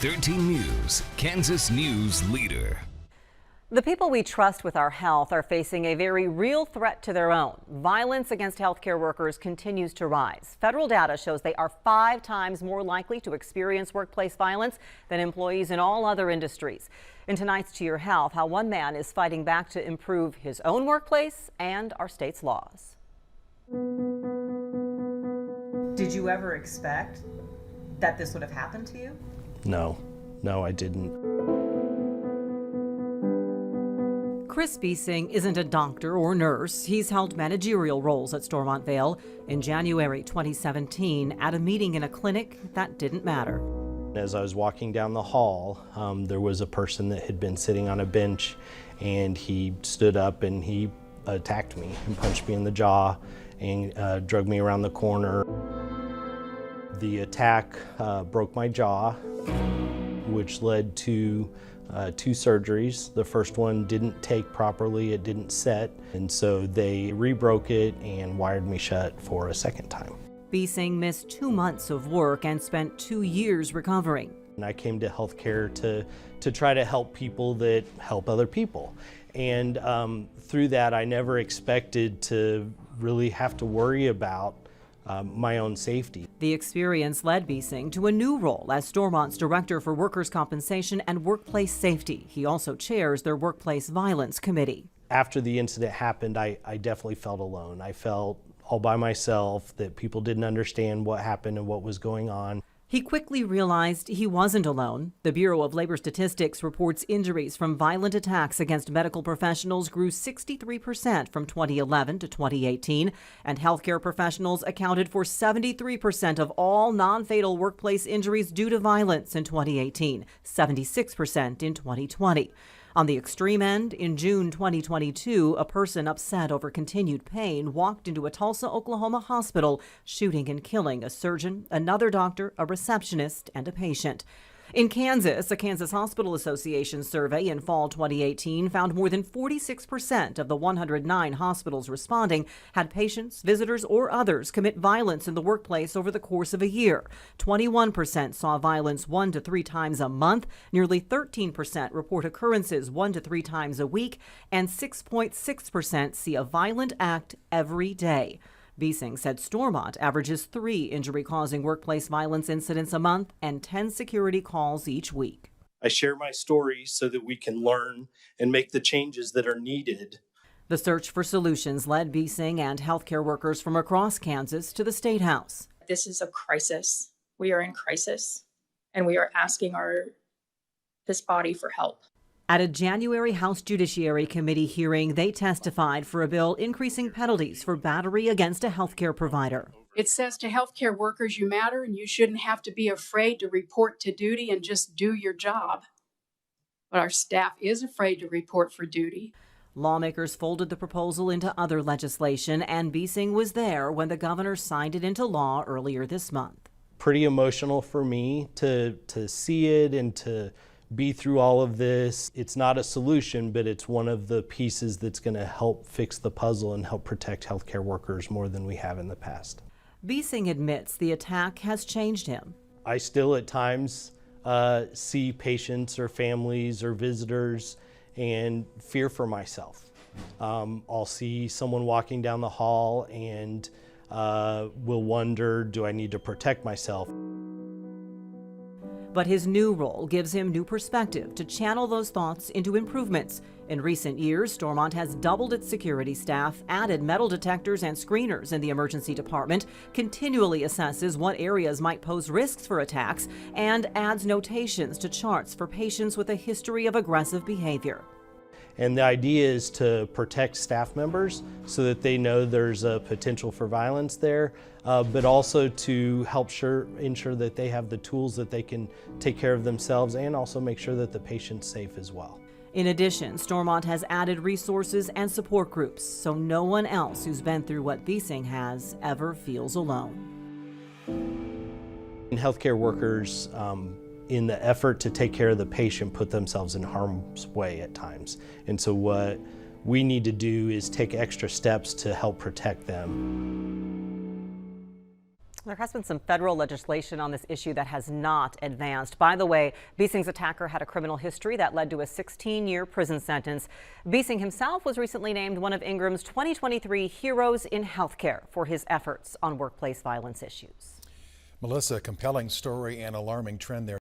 13 News, Kansas News Leader. The people we trust with our health are facing a very real threat to their own. Violence against healthcare workers continues to rise. Federal data shows they are 5 times more likely to experience workplace violence than employees in all other industries. In tonight's To Your Health, how one man is fighting back to improve his own workplace and our state's laws. Did you ever expect that this would have happened to you? No, I didn't. Chris Buesing isn't a doctor or nurse. He's held managerial roles at Stormont Vail. In January 2017, at a meeting in a clinic, that didn't matter. As I was walking down the hall, there was a person that had been sitting on a bench, and he stood up and he attacked me and punched me in the jaw and dragged me around the corner. The attack broke my jaw, which led to 2 surgeries. The first one didn't take properly, it didn't set, and so they re-broke it and wired me shut for a second time. Buesing missed 2 months of work and spent 2 years recovering. And I came to healthcare to try to help people that help other people. And through that, I never expected to really have to worry about my own safety. The experience led Buesing to a new role as Stormont's Director for Workers' Compensation and Workplace Safety. He also chairs their Workplace Violence Committee. After the incident happened, I definitely felt alone. I felt all by myself, that people didn't understand what happened and what was going on. He quickly realized he wasn't alone. The Bureau of Labor Statistics reports injuries from violent attacks against medical professionals grew 63% from 2011 to 2018, and healthcare professionals accounted for 73% of all non-fatal workplace injuries due to violence in 2018, 76% in 2020. On the extreme end, in June 2022, a person upset over continued pain walked into a Tulsa, Oklahoma hospital, shooting and killing a surgeon, another doctor, a receptionist, and a patient. In Kansas, a Kansas Hospital Association survey in fall 2018 found more than 46% of the 109 hospitals responding had patients, visitors, or others commit violence in the workplace over the course of a year. 21% saw violence 1 to 3 times a month, nearly 13% report occurrences 1 to 3 times a week, and 6.6% see a violent act every day. Buesing said Stormont averages 3 injury-causing workplace violence incidents a month and 10 security calls each week. I share my story so that we can learn and make the changes that are needed. The search for solutions led Buesing and healthcare workers from across Kansas to the State House. This is a crisis. We are in crisis, and we are asking this body for help. At a January House Judiciary Committee hearing, they testified for a bill increasing penalties for battery against a healthcare provider. It says to healthcare workers, you matter and you shouldn't have to be afraid to report to duty and just do your job. But our staff is afraid to report for duty. Lawmakers folded the proposal into other legislation, and Buesing was there when the governor signed it into law earlier this month. Pretty emotional for me to see it and to be through all of this. It's not a solution, but it's one of the pieces that's going to help fix the puzzle and help protect healthcare workers more than we have in the past. Buesing admits the attack has changed him. I still at times see patients or families or visitors and fear for myself. I'll see someone walking down the hall and will wonder, do I need to protect myself? But his new role gives him new perspective to channel those thoughts into improvements. In recent years, Stormont has doubled its security staff, added metal detectors and screeners in the emergency department, continually assesses what areas might pose risks for attacks, and adds notations to charts for patients with a history of aggressive behavior. And the idea is to protect staff members so that they know there's a potential for violence there, but also to help ensure that they have the tools that they can take care of themselves and also make sure that the patient's safe as well. In addition, Stormont has added resources and support groups so no one else who's been through what Buesing has ever feels alone. And healthcare workers, in the effort to take care of the patient, put themselves in harm's way at times. And so what we need to do is take extra steps to help protect them. There has been some federal legislation on this issue that has not advanced. By the way, Buesing's attacker had a criminal history that led to a 16-year prison sentence. Buesing himself was recently named one of Ingram's 2023 Heroes in Healthcare for his efforts on workplace violence issues. Melissa, compelling story and alarming trend there.